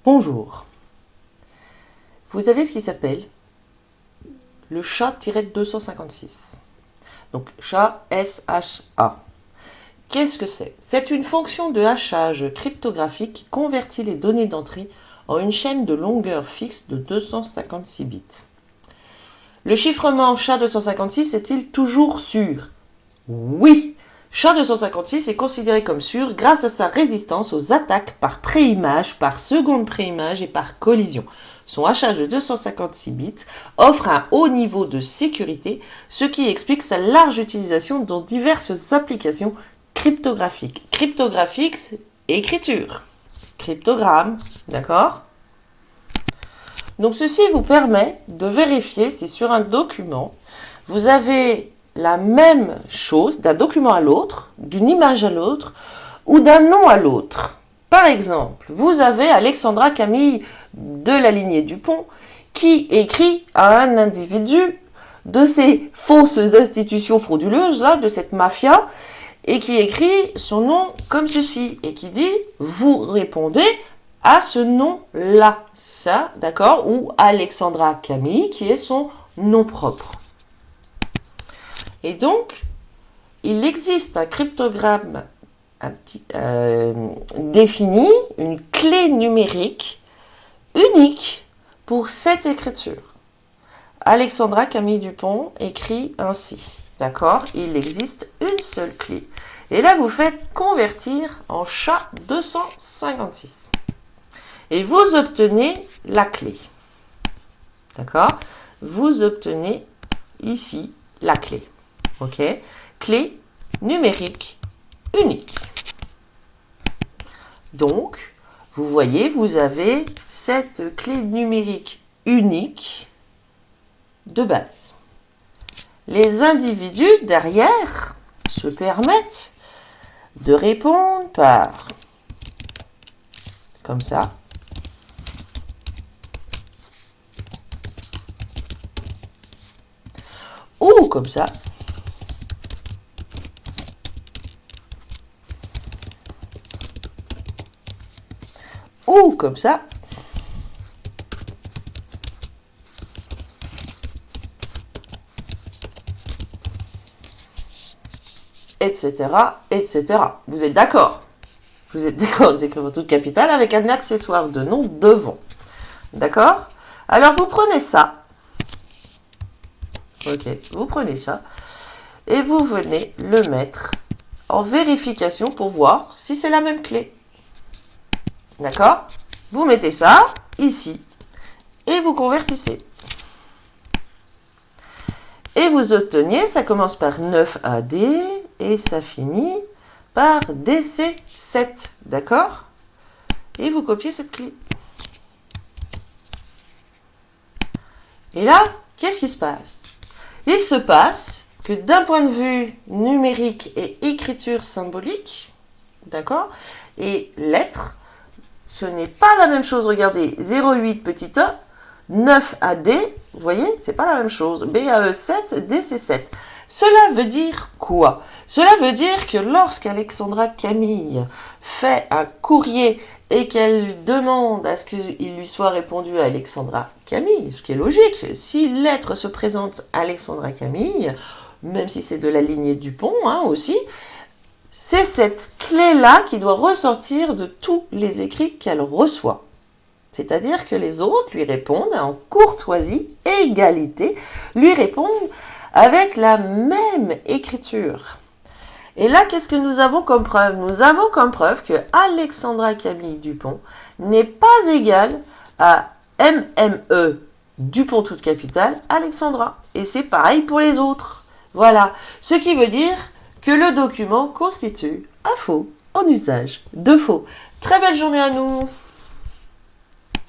Bonjour. Vous avez ce qui s'appelle le SHA-256. Donc SHA, S-H-A. Qu'est-ce que c'est? C'est une fonction de hachage cryptographique qui convertit les données d'entrée en une chaîne de longueur fixe de 256 bits. Le chiffrement SHA-256 est-il toujours sûr? Oui! SHA-256 est considéré comme sûr grâce à sa résistance aux attaques par préimage, par seconde préimage et par collision. Son hachage de 256 bits offre un haut niveau de sécurité, ce qui explique sa large utilisation dans diverses applications cryptographiques. Cryptographique, écriture. Cryptogramme, d'accord? Donc ceci vous permet de vérifier si sur un document, vous avez la même chose d'un document à l'autre, d'une image à l'autre ou d'un nom à l'autre. Par exemple, vous avez Alexandra Camille de la lignée Dupont qui écrit à un individu de ces fausses institutions frauduleuses, là, de cette mafia, et qui écrit son nom comme ceci, et qui dit « Vous répondez à ce nom-là », ça, d'accord, ou Alexandra Camille, qui est son nom propre. Et donc, il existe un cryptogramme défini, une clé numérique unique pour cette écriture. Alexandra Camille Dupont écrit ainsi, d'accord? Il existe une seule clé. Et là, vous faites convertir en SHA-256. Et vous obtenez la clé. D'accord? Vous obtenez ici la clé. Ok? Clé numérique unique. Donc, vous voyez, vous avez cette clé numérique unique de base. Les individus derrière se permettent de répondre par comme ça. Ou comme ça. Ou comme ça. Etc. etc. Vous êtes d'accord? Vous êtes d'accord d'écrire toute capitale avec un accessoire de nom devant. D'accord? Alors vous prenez ça. Ok, vous prenez ça. Et vous venez le mettre en vérification pour voir si c'est la même clé. D'accord? Vous mettez ça ici et vous convertissez. Et vous obtenez, ça commence par 9AD et ça finit par DC7. D'accord? Et vous copiez cette clé. Et là, qu'est-ce qui se passe? Il se passe que d'un point de vue numérique et écriture symbolique, d'accord, et lettres, ce n'est pas la même chose. Regardez, 08 petit e, 9AD, vous voyez, c'est pas la même chose. BAE7, DC7. Cela veut dire quoi? Cela veut dire que lorsqu'Alexandra Camille fait un courrier et qu'elle demande à ce qu'il lui soit répondu à Alexandra Camille, ce qui est logique, si lettre se présente à Alexandra Camille, même si c'est de la lignée Dupont aussi, c'est cette clé-là qui doit ressortir de tous les écrits qu'elle reçoit. C'est-à-dire que les autres lui répondent en courtoisie, égalité, lui répondent avec la même écriture. Et là, qu'est-ce que nous avons comme preuve? Nous avons comme preuve que Alexandra Camille Dupont n'est pas égale à MME Dupont toute capitale Alexandra. Et c'est pareil pour les autres. Voilà. Ce qui veut dire que le document constitue un faux en usage de faux. Très belle journée à nous!